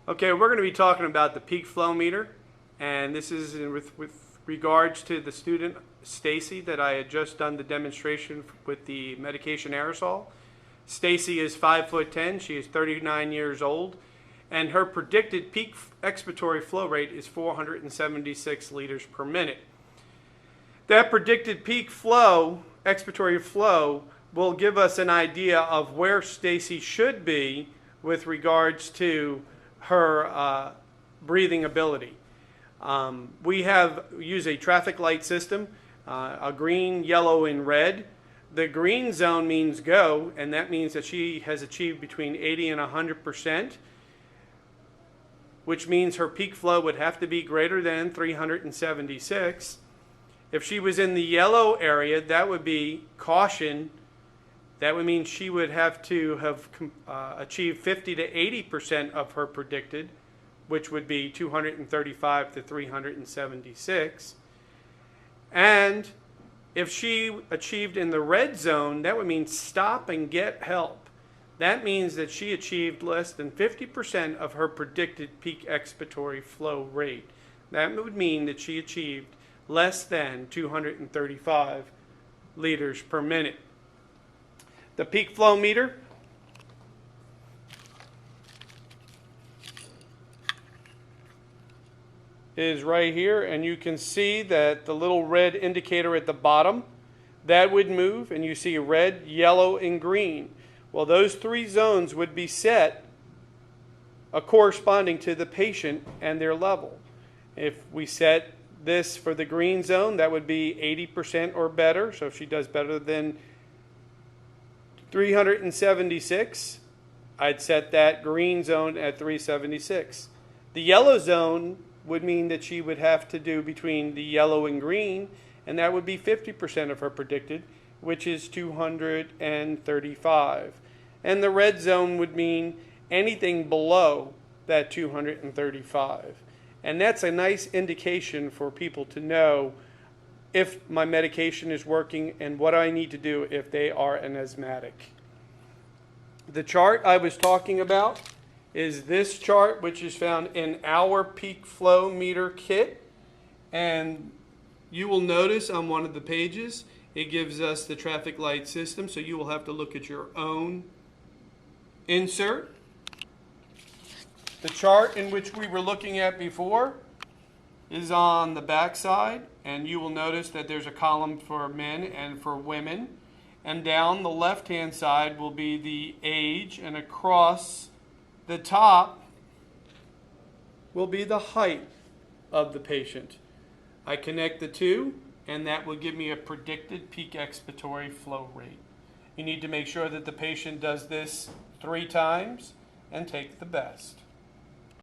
Okay, we're going to be talking about the peak flow meter, and this is with regards to the student Stacy that I had just done the demonstration with the medication aerosol. Stacy is 5'10", she is 39 years old, and her predicted peak expiratory flow rate is 476 liters per minute. That predicted peak flow, expiratory flow, will give us an idea of where Stacy should be with regards to her breathing ability. We use a traffic light system, a green, yellow, and red. The green zone means go, and that means that she has achieved between 80 and 100%, which means her peak flow would have to be greater than 376. If she was in the yellow area, that would be caution. That would mean she would have to have achieved 50 to 80% of her predicted, which would be 235 to 376. And if she achieved in the red zone, that would mean stop and get help. That means that she achieved less than 50% of her predicted peak expiratory flow rate. That would mean that she achieved less than 235 liters per minute. The peak flow meter is right here, and you can see that the little red indicator at the bottom, that would move, and you see red, yellow, and green. Well, those three zones would be set corresponding to the patient and their level. If we set this for the green zone, that would be 80% or better. So if she does better than 376, I'd set that green zone at 376. The yellow zone would mean that she would have to do between the yellow and green, and that would be 50% of her predicted, which is 235. And the red zone would mean anything below that 235. And that's a nice indication for people to know if my medication is working and what I need to do if they are an asthmatic. The chart I was talking about is this chart, which is found in our peak flow meter kit. And you will notice on one of the pages, it gives us the traffic light system, so you will have to look at your own insert. The chart in which we were looking at before is on the back side, and you will notice that there's a column for men and for women. And down the left-hand side will be the age, and across the top will be the height of the patient. I connect the two, and that will give me a predicted peak expiratory flow rate. You need to make sure that the patient does this 3 times and take the best.